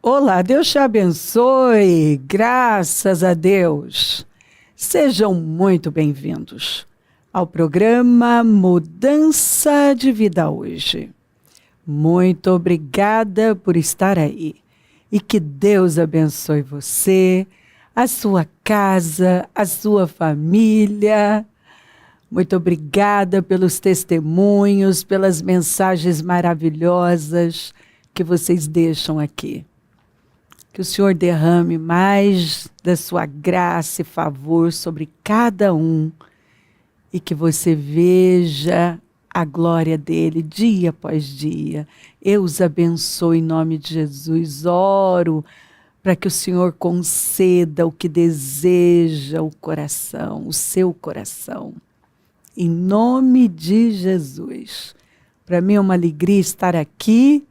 Olá, Deus te abençoe, graças a Deus. Sejam muito bem-vindos ao programa Mudança de Vida Hoje. Muito obrigada por estar aí e que Deus abençoe você, a sua casa, a sua família. Muito obrigada pelos testemunhos, pelas mensagens maravilhosas que vocês deixam aqui. Que o Senhor derrame mais da sua graça e favor sobre cada um e que você veja a glória dele dia após dia. Eu os abençoo em nome de Jesus. Oro para que o Senhor conceda o que deseja o coração, o seu coração. Em nome de Jesus. Para mim é uma alegria estar aqui,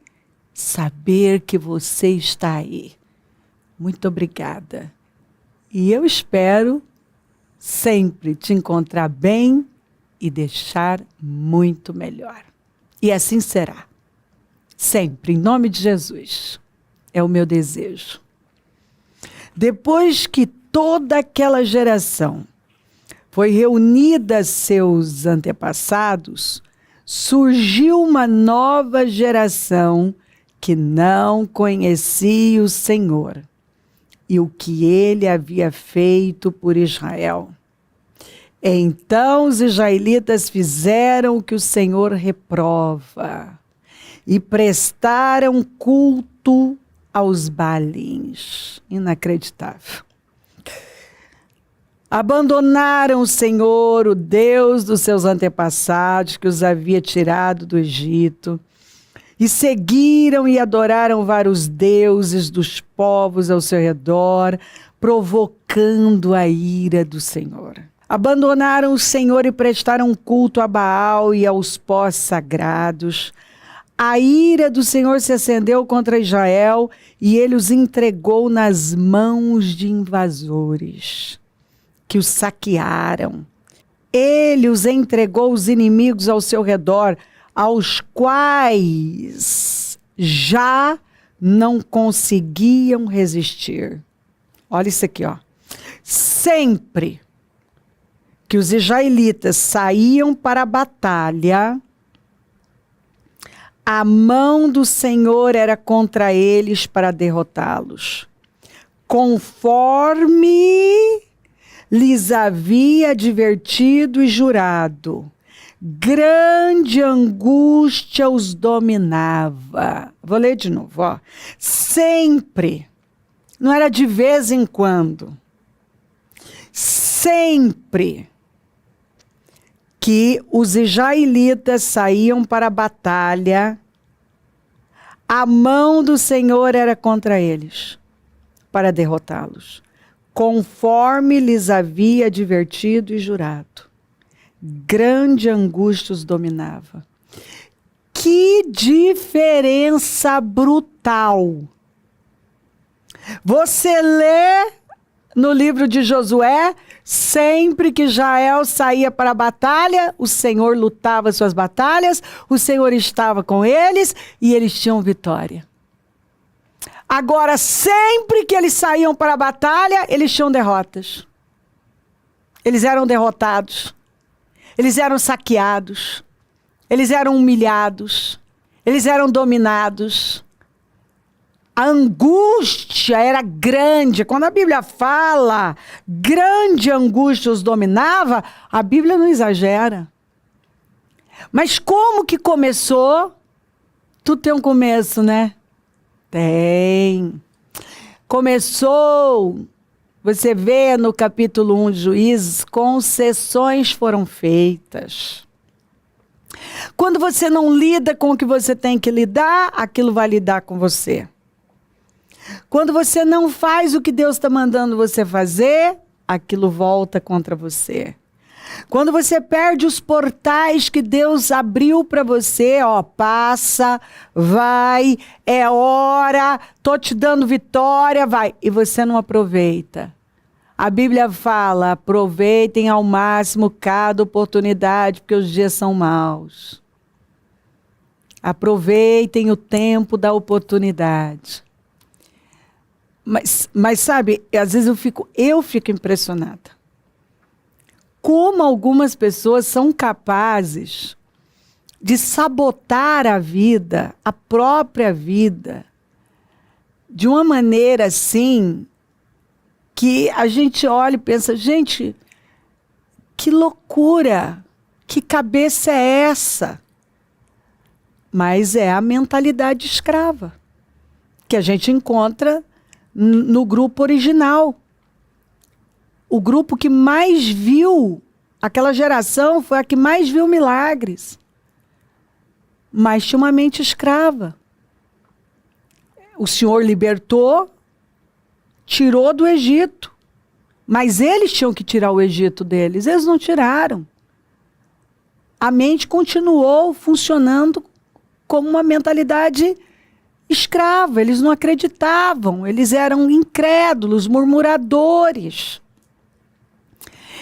saber que você está aí. Muito obrigada. E eu espero sempre te encontrar bem e deixar muito melhor. E assim será. Sempre, em nome de Jesus. É o meu desejo. Depois que toda aquela geração foi reunida a seus antepassados, surgiu uma nova geração que não conhecia o Senhor e o que ele havia feito por Israel. Então os israelitas fizeram o que o Senhor reprova e prestaram culto aos Baalins. Inacreditável. Abandonaram o Senhor, o Deus dos seus antepassados, que os havia tirado do Egito, e seguiram e adoraram vários deuses dos povos ao seu redor, provocando a ira do Senhor. Abandonaram o Senhor e prestaram culto a Baal e aos pós sagrados. A ira do Senhor se acendeu contra Israel e ele os entregou nas mãos de invasores, que os saquearam. Ele os entregou os inimigos ao seu redor, aos quais já não conseguiam resistir. Olha isso aqui, ó. Sempre que os israelitas saíam para a batalha, a mão do Senhor era contra eles para derrotá-los, conforme lhes havia advertido e jurado. Grande angústia os dominava. Vou ler de novo, ó. Sempre, não era de vez em quando, sempre que os israelitas saíam para a batalha, a mão do Senhor era contra eles, para derrotá-los, conforme lhes havia advertido e jurado. Grande angústia os dominava. Que diferença brutal! Você lê no livro de Josué, sempre que Israel saía para a batalha, o Senhor lutava suas batalhas, o Senhor estava com eles e eles tinham vitória. Agora, sempre que eles saíam para a batalha, eles tinham derrotas. Eles eram derrotados. Eles eram saqueados, eles eram humilhados, eles eram dominados. A angústia era grande. Quando a Bíblia fala grande angústia os dominava, a Bíblia não exagera. Mas como que começou? Tudo tem um começo, né? Tem. Começou... Você vê no capítulo 1 de Juízes, concessões foram feitas. Quando você não lida com o que você tem que lidar, aquilo vai lidar com você. Quando você não faz o que Deus está mandando você fazer, aquilo volta contra você. Quando você perde os portais que Deus abriu para você, ó, passa, vai, é hora, tô te dando vitória, vai, e você não aproveita. A Bíblia fala, aproveitem ao máximo cada oportunidade, porque os dias são maus. Aproveitem o tempo da oportunidade. Mas sabe, às vezes eu fico impressionada. Como algumas pessoas são capazes de sabotar a vida, a própria vida, de uma maneira assim, que a gente olha e pensa, gente, que loucura, que cabeça é essa? Mas é a mentalidade escrava, que a gente encontra no grupo original. O grupo que mais viu, aquela geração foi a que mais viu milagres. Mas tinha uma mente escrava. O Senhor libertou, tirou do Egito. Mas eles tinham que tirar o Egito deles. Eles não tiraram. A mente continuou funcionando como uma mentalidade escrava. Eles não acreditavam. Eles eram incrédulos, murmuradores.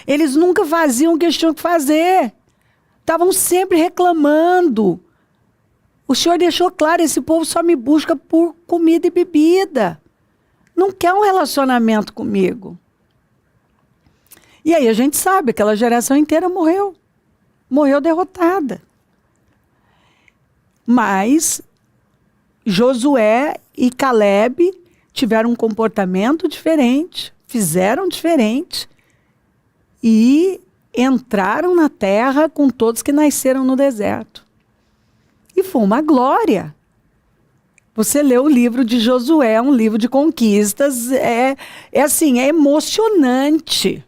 Eles nunca faziam o que eles tinham que fazer. Estavam sempre reclamando. O Senhor deixou claro, esse povo só me busca por comida e bebida. Não quer um relacionamento comigo. E aí a gente sabe, aquela geração inteira morreu. Morreu derrotada. Mas Josué e Caleb tiveram um comportamento diferente, fizeram diferente e entraram na terra com todos que nasceram no deserto. E foi uma glória. Você lê o livro de Josué, um livro de conquistas, é emocionante.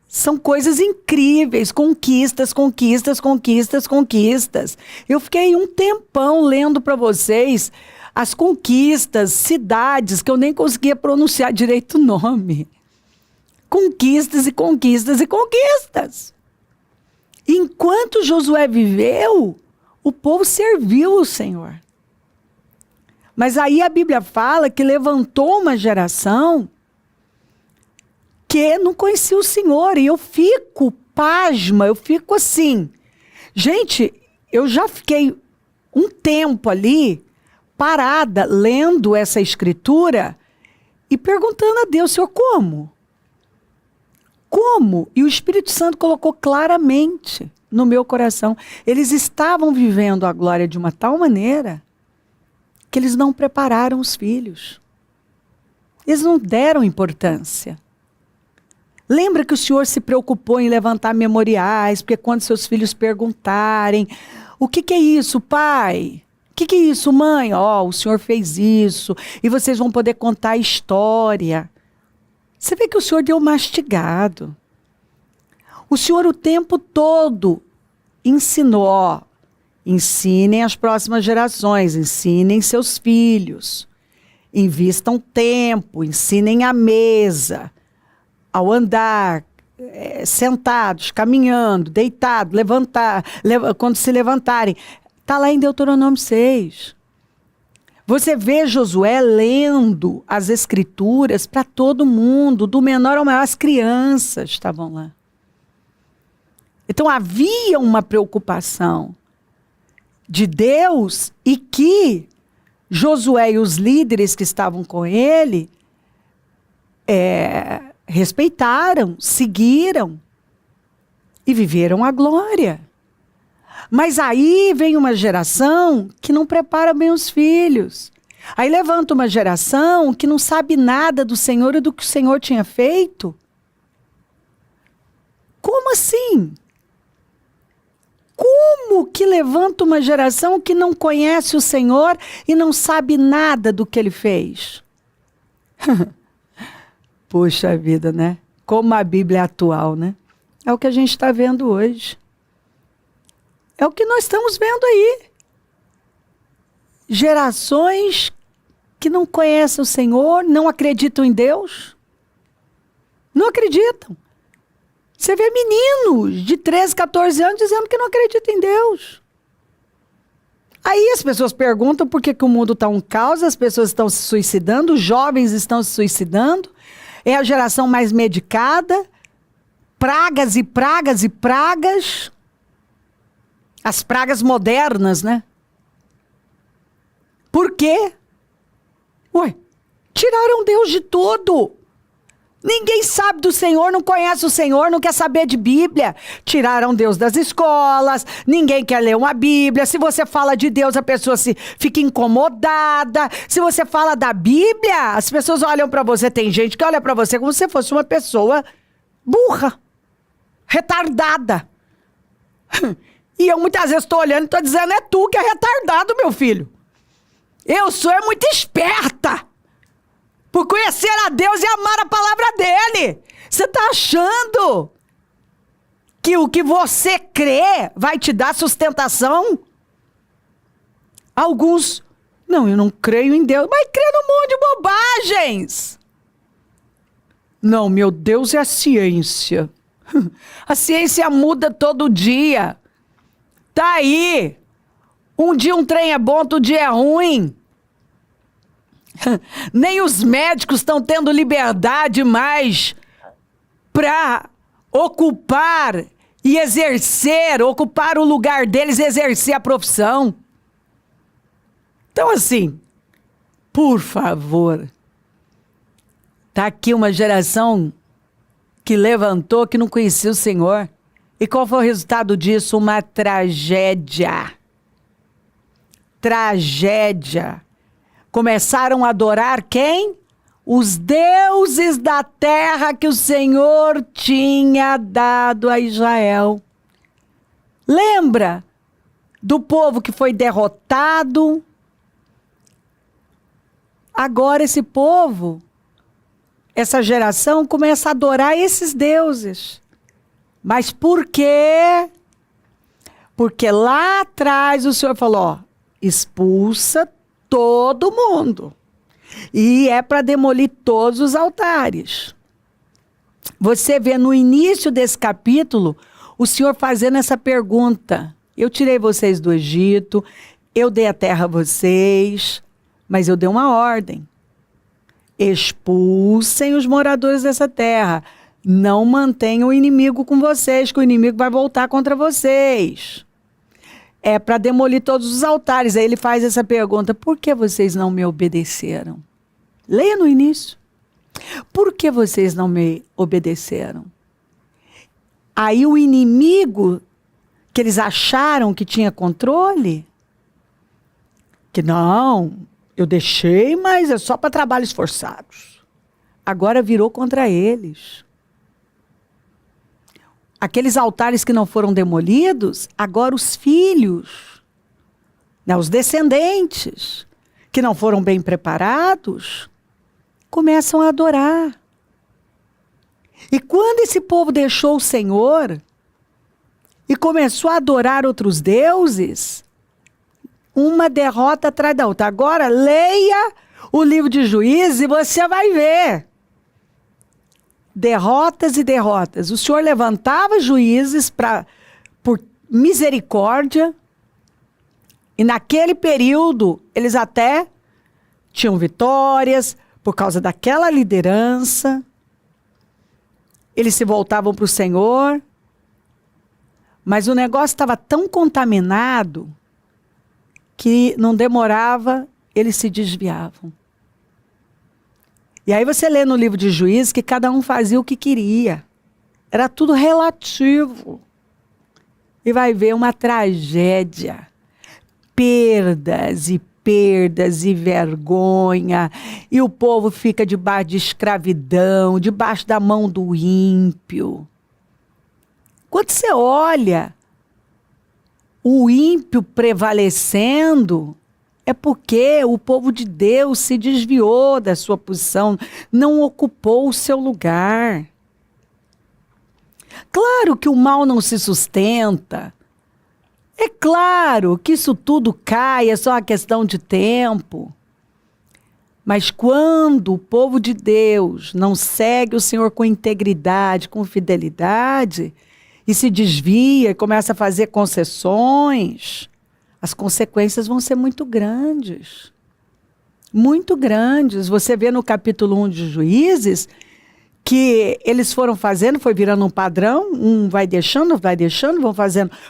São coisas incríveis, conquistas. Eu fiquei um tempão lendo para vocês as conquistas, cidades, que eu nem conseguia pronunciar direito o nome. Conquistas. Enquanto Josué viveu, o povo serviu o Senhor. Mas aí a Bíblia fala que levantou uma geração que não conhecia o Senhor. E eu fico pasma, eu fico assim. Gente, eu já fiquei um tempo ali, parada, lendo essa escritura e perguntando a Deus, Senhor, como? Como? E o Espírito Santo colocou claramente no meu coração. Eles estavam vivendo a glória de uma tal maneira que eles não prepararam os filhos. Eles não deram importância. Lembra que o Senhor se preocupou em levantar memoriais, porque quando seus filhos perguntarem, o que é isso, pai? O que é isso, mãe? O Senhor fez isso, e vocês vão poder contar a história. Você vê que o Senhor deu mastigado. O Senhor o tempo todo ensinou, ensinem as próximas gerações, ensinem seus filhos, invistam tempo, ensinem a mesa, ao andar, sentados, caminhando, deitado, quando se levantarem. Está lá em Deuteronômio 6. Você vê Josué lendo as escrituras para todo mundo, do menor ao maior, as crianças estavam lá. Então havia uma preocupação de Deus e que Josué e os líderes que estavam com ele respeitaram, seguiram e viveram a glória. Mas aí vem uma geração que não prepara bem os filhos. Aí levanta uma geração que não sabe nada do Senhor e do que o Senhor tinha feito. Como assim? Como que levanta uma geração que não conhece o Senhor e não sabe nada do que Ele fez? Poxa vida, né? Como a Bíblia é atual, né? É o que a gente está vendo hoje. É o que nós estamos vendo aí. Gerações que não conhecem o Senhor, não acreditam em Deus. Não acreditam. Você vê meninos de 13, 14 anos dizendo que não acreditam em Deus. Aí as pessoas perguntam por que o mundo está um caos, as pessoas estão se suicidando, os jovens estão se suicidando, é a geração mais medicada, pragas e pragas e pragas, as pragas modernas, né? Por quê? Ué, Tiraram Deus de tudo. Ninguém sabe do Senhor, não conhece o Senhor, não quer saber de Bíblia. Tiraram Deus das escolas, ninguém quer ler uma Bíblia. Se você fala de Deus, a pessoa fica incomodada. Se você fala da Bíblia, as pessoas olham para você. Tem gente que olha para você como se fosse uma pessoa burra, retardada. E eu muitas vezes estou olhando e estou dizendo, é tu que é retardado, meu filho. Eu sou muito esperta por conhecer a Deus e amar a palavra dele. Você está achando que o que você crê vai te dar sustentação? Alguns, não, eu não creio em Deus, mas crê num monte de bobagens. Não, meu Deus é a ciência. A ciência muda todo dia. Tá aí. Um dia um trem é bom, outro dia é ruim. Nem os médicos estão tendo liberdade mais para ocupar o lugar deles e exercer a profissão. Então, assim, por favor, tá aqui uma geração que levantou, que não conhecia o Senhor. E qual foi o resultado disso? Uma tragédia. Tragédia. Começaram a adorar quem? Os deuses da terra que o Senhor tinha dado a Israel. Lembra do povo que foi derrotado? Agora esse povo, essa geração, começa a adorar esses deuses. Mas por quê? Porque lá atrás o Senhor falou, ó, expulsa todo mundo. E é para demolir todos os altares. Você vê no início desse capítulo, o Senhor fazendo essa pergunta. Eu tirei vocês do Egito, eu dei a terra a vocês, mas eu dei uma ordem. Expulsem os moradores dessa terra. Não mantenham o inimigo com vocês, que o inimigo vai voltar contra vocês. É para demolir todos os altares. Aí ele faz essa pergunta, por que vocês não me obedeceram? Leia no início. Por que vocês não me obedeceram? Aí o inimigo, que eles acharam que tinha controle, que não, eu deixei, mas é só para trabalhos forçados. Agora virou contra eles. Aqueles altares que não foram demolidos, agora os filhos, né, os descendentes, que não foram bem preparados, começam a adorar. E quando esse povo deixou o Senhor e começou a adorar outros deuses, uma derrota atrás da outra. Agora, leia o livro de Juízes e você vai ver. Derrotas e derrotas. O Senhor levantava juízes por misericórdia, e naquele período eles até tinham vitórias por causa daquela liderança. Eles se voltavam para o Senhor, mas o negócio estava tão contaminado que não demorava, eles se desviavam. E aí você lê no livro de Juízes que cada um fazia o que queria. Era tudo relativo. E vai ver uma tragédia. Perdas e vergonha. E o povo fica debaixo de escravidão, debaixo da mão do ímpio. Quando você olha o ímpio prevalecendo, é porque o povo de Deus se desviou da sua posição, não ocupou o seu lugar. Claro que o mal não se sustenta. É claro que isso tudo cai, é só uma questão de tempo. Mas quando o povo de Deus não segue o Senhor com integridade, com fidelidade, e se desvia e começa a fazer concessões, as consequências vão ser muito grandes. Muito grandes. Você vê no capítulo 1 de Juízes que eles foram fazendo, foi virando um padrão, um vai deixando,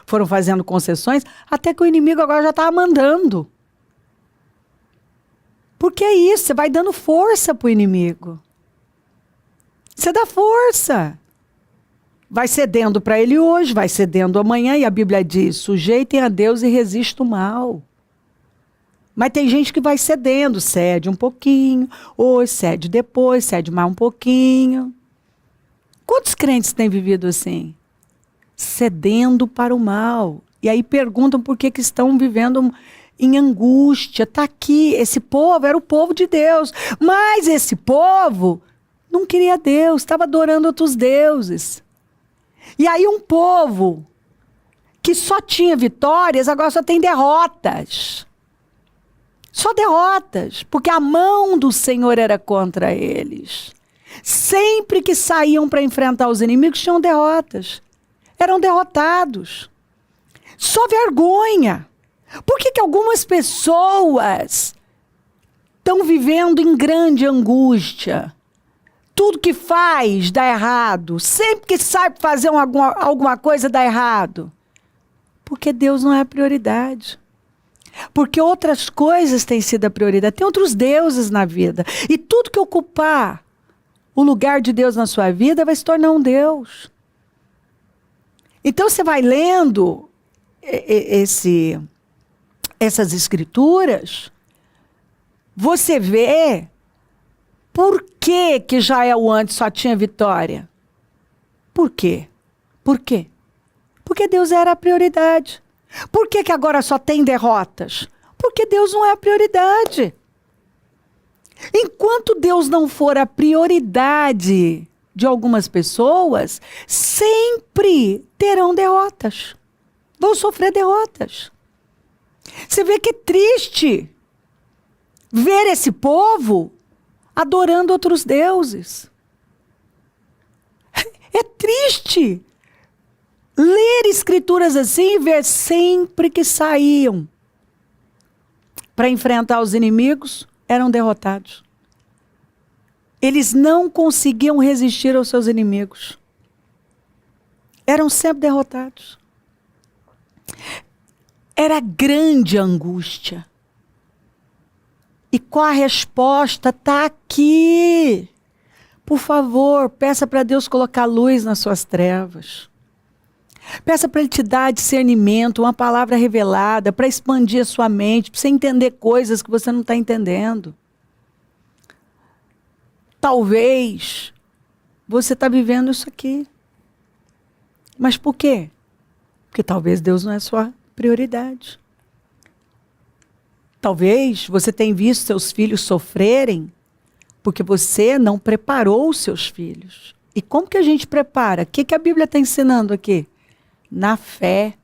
foram fazendo concessões, até que o inimigo agora já estava mandando. Porque é isso, você vai dando força para o inimigo. Você dá força. Vai cedendo para ele hoje, vai cedendo amanhã, e a Bíblia diz, sujeitem a Deus e resista o mal. Mas tem gente que vai cedendo, cede um pouquinho, hoje cede depois, cede mais um pouquinho. Quantos crentes têm vivido assim? Cedendo para o mal. E aí perguntam por que estão vivendo em angústia. Está aqui, esse povo era o povo de Deus. Mas esse povo não queria Deus, estava adorando outros deuses. E aí um povo que só tinha vitórias, agora só tem derrotas. Só derrotas, porque a mão do Senhor era contra eles. Sempre que saíam para enfrentar os inimigos, tinham derrotas. Eram derrotados. Só vergonha. Por que algumas pessoas estão vivendo em grande angústia? Tudo que faz dá errado. Sempre que sai para fazer alguma coisa dá errado. Porque Deus não é a prioridade. Porque outras coisas têm sido a prioridade. Tem outros deuses na vida. E tudo que ocupar o lugar de Deus na sua vida vai se tornar um Deus. Então você vai lendo essas escrituras, você vê por que Jael antes só tinha vitória. Por quê? Por quê? Porque Deus era a prioridade. Por que agora só tem derrotas? Porque Deus não é a prioridade. Enquanto Deus não for a prioridade de algumas pessoas, sempre terão derrotas. Vão sofrer derrotas. Você vê que é triste ver esse povo adorando outros deuses. É triste ler escrituras assim e ver sempre que saíam para enfrentar os inimigos, eram derrotados. Eles não conseguiam resistir aos seus inimigos. Eram sempre derrotados. Era grande a angústia. E qual a resposta? Está aqui. Por favor, peça para Deus colocar luz nas suas trevas. Peça para Ele te dar discernimento, uma palavra revelada, para expandir a sua mente, para você entender coisas que você não está entendendo. Talvez você está vivendo isso aqui. Mas por quê? Porque talvez Deus não é a sua prioridade. Talvez você tenha visto seus filhos sofrerem porque você não preparou os seus filhos. E como que a gente prepara? O que a Bíblia está ensinando aqui? Na fé.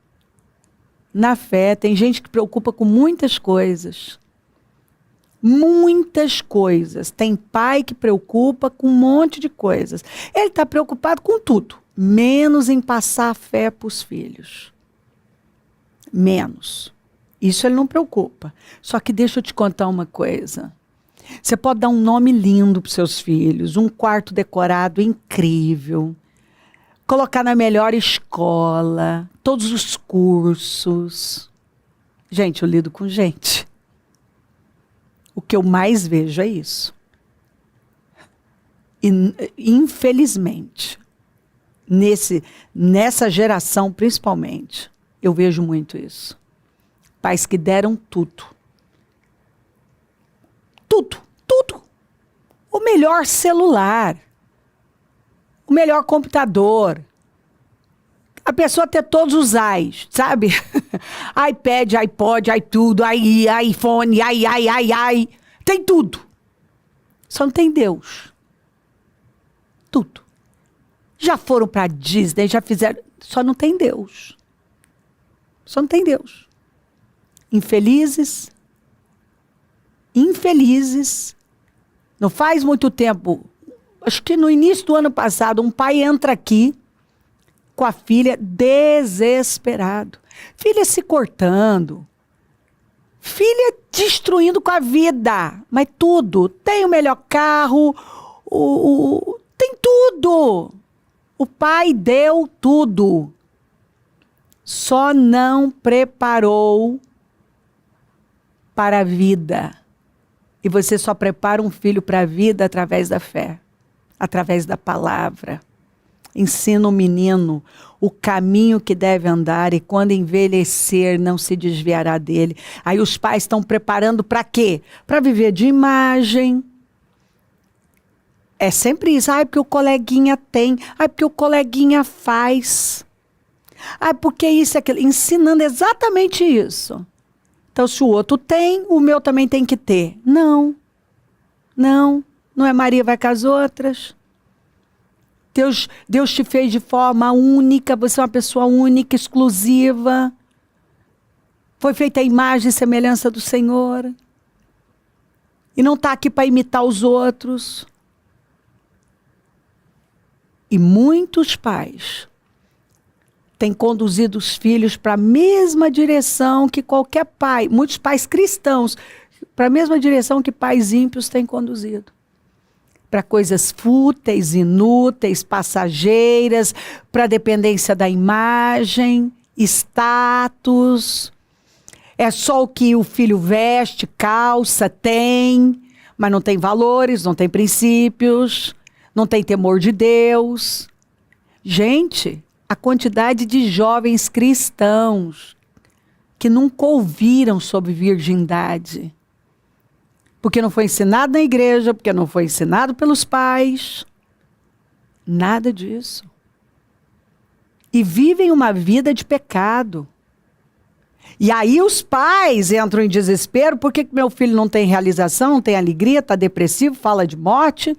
Na fé. Tem gente que preocupa com muitas coisas. Muitas coisas. Tem pai que preocupa com um monte de coisas. Ele está preocupado com tudo, menos em passar a fé para os filhos. Menos. Isso ele não preocupa. Só que deixa eu te contar uma coisa. Você pode dar um nome lindo para os seus filhos, um quarto decorado incrível, colocar na melhor escola, todos os cursos. Gente, eu lido com gente. O que eu mais vejo é isso. E, infelizmente, nessa geração principalmente, eu vejo muito isso. Pais que deram tudo. Tudo, tudo. O melhor celular. O melhor computador. A pessoa ter todos os AIs, sabe? iPad, iPod, iTudo, iPhone, ai. Tem tudo. Só não tem Deus. Tudo. Já foram para Disney, já fizeram... Só não tem Deus. Só não tem Deus. Infelizes. Não faz muito tempo, acho que no início do ano passado, um pai entra aqui com a filha desesperado. Filha se cortando. Filha destruindo com a vida. Mas tudo. Tem o melhor carro. Tem tudo. O pai deu tudo. Só não preparou para a vida. E você só prepara um filho para a vida através da fé, através da palavra. Ensina o menino o caminho que deve andar e quando envelhecer não se desviará dele. Aí os pais estão preparando para quê? Para viver de imagem. É sempre isso. Porque o coleguinha tem. Porque o coleguinha faz. Porque isso e aquilo. Ensinando exatamente isso. Então, se o outro tem, o meu também tem que ter. Não. Não é Maria vai com as outras. Deus te fez de forma única, você é uma pessoa única, exclusiva. Foi feita a imagem e semelhança do Senhor. E não está aqui para imitar os outros. E muitos pais têm conduzido os filhos para a mesma direção que qualquer pai, muitos pais cristãos, para a mesma direção que pais ímpios têm conduzido. Para coisas fúteis, inúteis, passageiras, para dependência da imagem, status. É só o que o filho veste, calça, tem, mas não tem valores, não tem princípios, não tem temor de Deus. Gente, a quantidade de jovens cristãos que nunca ouviram sobre virgindade. Porque não foi ensinado na igreja, porque não foi ensinado pelos pais. Nada disso. E vivem uma vida de pecado. E aí os pais entram em desespero. Por que meu filho não tem realização, não tem alegria, está depressivo, fala de morte,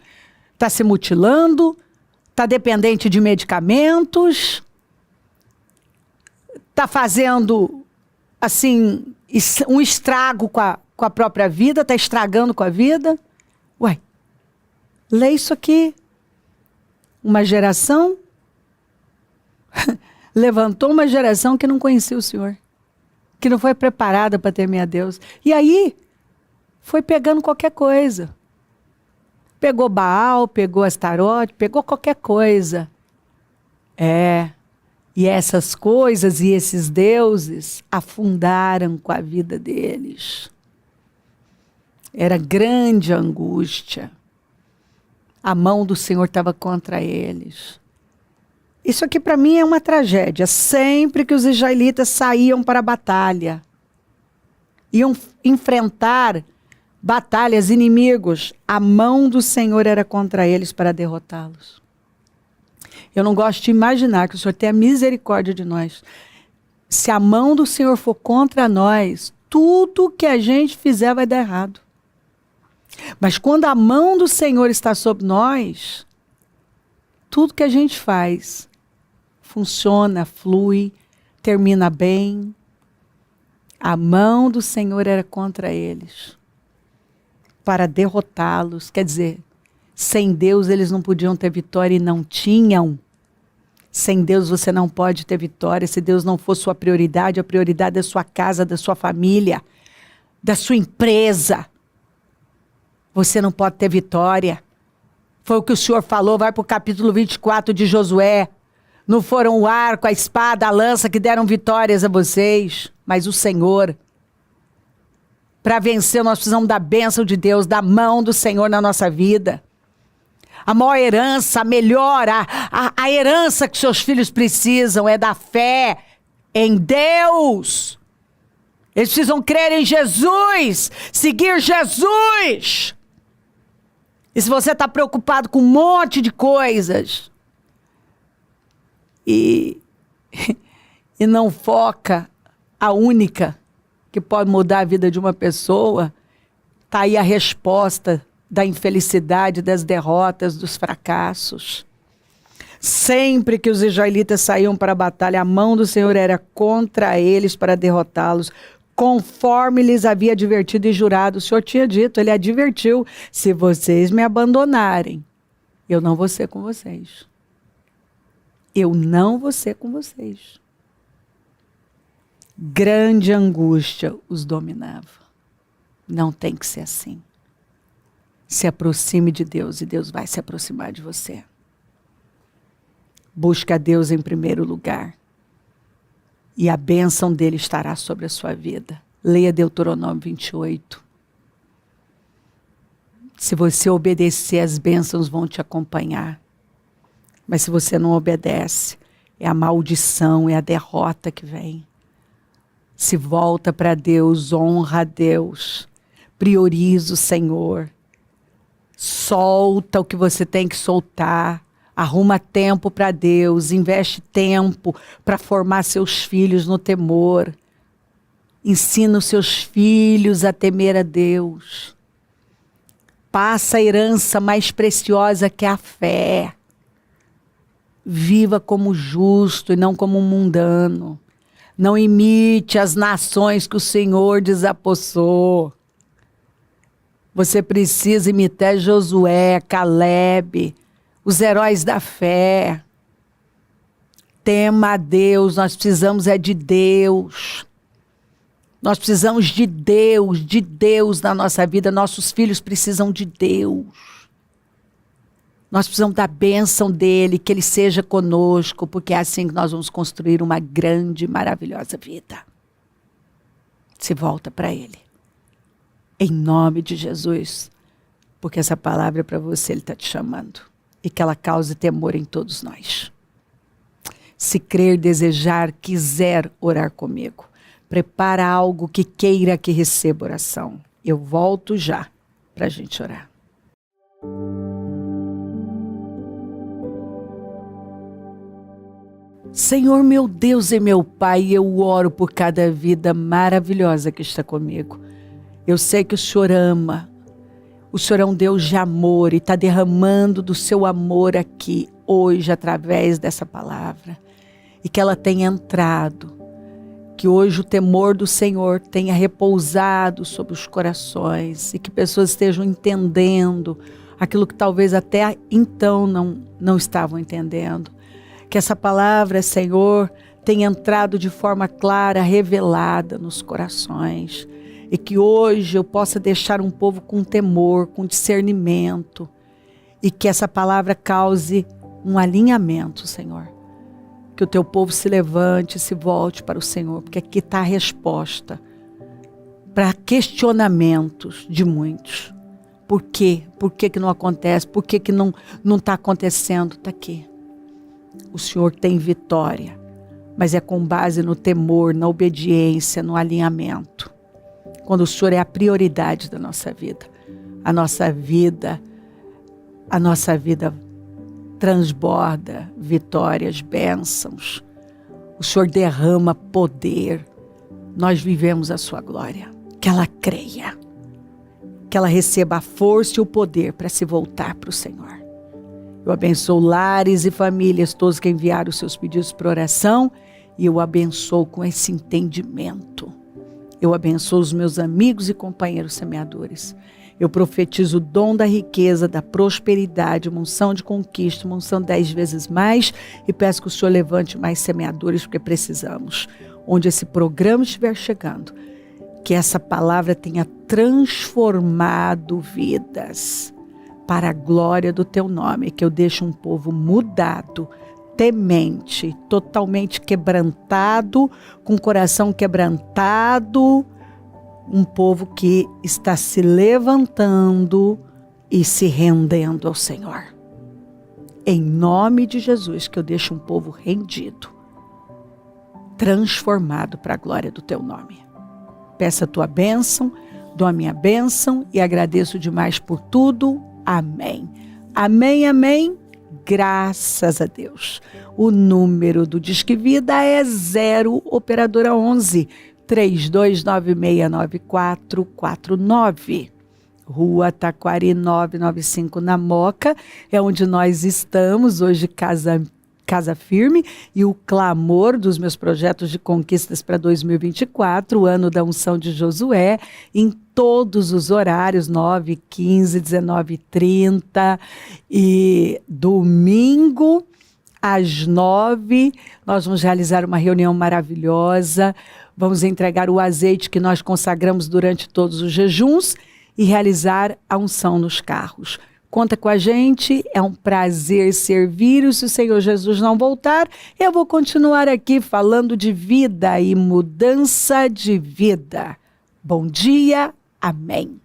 está se mutilando, está dependente de medicamentos, está fazendo, assim, um estrago com a própria vida, está estragando com a vida. Lê isso aqui. Uma geração levantou uma geração que não conhecia o Senhor, que não foi preparada para temer a Deus. E aí, foi pegando qualquer coisa. Pegou Baal, pegou Astarote, pegou qualquer coisa. E essas coisas e esses deuses afundaram com a vida deles. Era grande angústia. A mão do Senhor estava contra eles. Isso aqui para mim é uma tragédia. Sempre que os israelitas saíam para a batalha, iam enfrentar batalhas, inimigos, a mão do Senhor era contra eles para derrotá-los. Eu não gosto de imaginar que o Senhor tenha misericórdia de nós. Se a mão do Senhor for contra nós, tudo que a gente fizer vai dar errado. Mas quando a mão do Senhor está sobre nós, tudo que a gente faz funciona, flui, termina bem. A mão do Senhor era contra eles, para derrotá-los. Quer dizer, sem Deus eles não podiam ter vitória e não tinham. Sem Deus você não pode ter vitória. Se Deus não for sua prioridade, a prioridade da sua casa, da sua família, da sua empresa, você não pode ter vitória. Foi o que o Senhor falou, vai para o capítulo 24 de Josué. Não foram o arco, a espada, a lança que deram vitórias a vocês, mas o Senhor. Para vencer, nós precisamos da bênção de Deus, da mão do Senhor na nossa vida. A maior herança, a melhor, a herança que seus filhos precisam é da fé em Deus. Eles precisam crer em Jesus, seguir Jesus. E se você está preocupado com um monte de coisas e não foca a única que pode mudar a vida de uma pessoa, está aí a resposta da infelicidade, das derrotas, dos fracassos. Sempre que os israelitas saíam para a batalha, a mão do Senhor era contra eles para derrotá-los, conforme lhes havia advertido e jurado. O Senhor tinha dito, ele advertiu, se vocês me abandonarem, eu não vou ser com vocês. Eu não vou ser com vocês. Grande angústia os dominava. Não tem que ser assim. Se aproxime de Deus e Deus vai se aproximar de você. Busque a Deus em primeiro lugar. E a bênção dele estará sobre a sua vida. Leia Deuteronômio 28. Se você obedecer, as bênçãos vão te acompanhar. Mas se você não obedece, é a maldição, é a derrota que vem. Se volta para Deus, honra a Deus, prioriza o Senhor. Solta o que você tem que soltar. Arruma tempo para Deus, investe tempo para formar seus filhos no temor. Ensina os seus filhos a temer a Deus. Passa a herança mais preciosa que a fé. Viva como justo e não como um mundano. Não imite as nações que o Senhor desapossou. Você precisa imitar Josué, Caleb, os heróis da fé. Tema a Deus, nós precisamos de Deus. Nós precisamos de Deus na nossa vida. Nossos filhos precisam de Deus. Nós precisamos da bênção dele, que ele seja conosco, porque é assim que nós vamos construir uma grande, maravilhosa vida. Se volta para ele. Em nome de Jesus, porque essa palavra é para você, ele está te chamando. E que ela cause temor em todos nós. Se crer, desejar, quiser orar comigo, prepara algo que queira que receba oração. Eu volto já para a gente orar. Senhor, meu Deus e meu Pai, eu oro por cada vida maravilhosa que está comigo. Eu sei que o Senhor ama. O Senhor é um Deus de amor e está derramando do seu amor aqui, hoje, através dessa palavra. E que ela tenha entrado. Que hoje o temor do Senhor tenha repousado sobre os corações. E que pessoas estejam entendendo aquilo que talvez até então não estavam entendendo. Que essa palavra, Senhor, tenha entrado de forma clara, revelada nos corações. E que hoje eu possa deixar um povo com temor, com discernimento. E que essa palavra cause um alinhamento, Senhor. Que o teu povo se levante, se volte para o Senhor. Porque aqui está a resposta para questionamentos de muitos. Por quê? Por que que não acontece? Por que que não está acontecendo? Está aqui. O Senhor tem vitória. Mas é com base no temor, na obediência, no alinhamento. Quando o Senhor é a prioridade da nossa vida. A nossa vida transborda vitórias, bênçãos. O Senhor derrama poder. Nós vivemos a sua glória. Que ela creia. Que ela receba a força e o poder para se voltar para o Senhor. Eu abençoo lares e famílias, todos que enviaram os seus pedidos para oração. E eu abençoo com esse entendimento. Eu abençoo os meus amigos e companheiros semeadores. Eu profetizo o dom da riqueza, da prosperidade, uma unção de conquista, uma unção 10 vezes mais. E peço que o Senhor levante mais semeadores, porque precisamos. Onde esse programa estiver chegando, que essa palavra tenha transformado vidas para a glória do teu nome. Que eu deixe um povo mudado, temente, totalmente quebrantado, com o coração quebrantado, um povo que está se levantando e se rendendo ao Senhor. Em nome de Jesus, que eu deixe um povo rendido, transformado para a glória do teu nome. Peço a tua bênção, dou a minha bênção e agradeço demais por tudo. Amém. Amém, amém. Graças a Deus. O número do Disque Vida é 0 operadora 11 32969449. Rua Taquari 995 na Moca, é onde nós estamos hoje, casa firme, e o clamor dos meus projetos de conquistas para 2024, o ano da unção de Josué, em todos os horários, 9h15, 19h30 e domingo às 9h, nós vamos realizar uma reunião maravilhosa, vamos entregar o azeite que nós consagramos durante todos os jejuns e realizar a unção nos carros. Conta com a gente, é um prazer servir. E se o Senhor Jesus não voltar, eu vou continuar aqui falando de vida e mudança de vida. Bom dia, amém.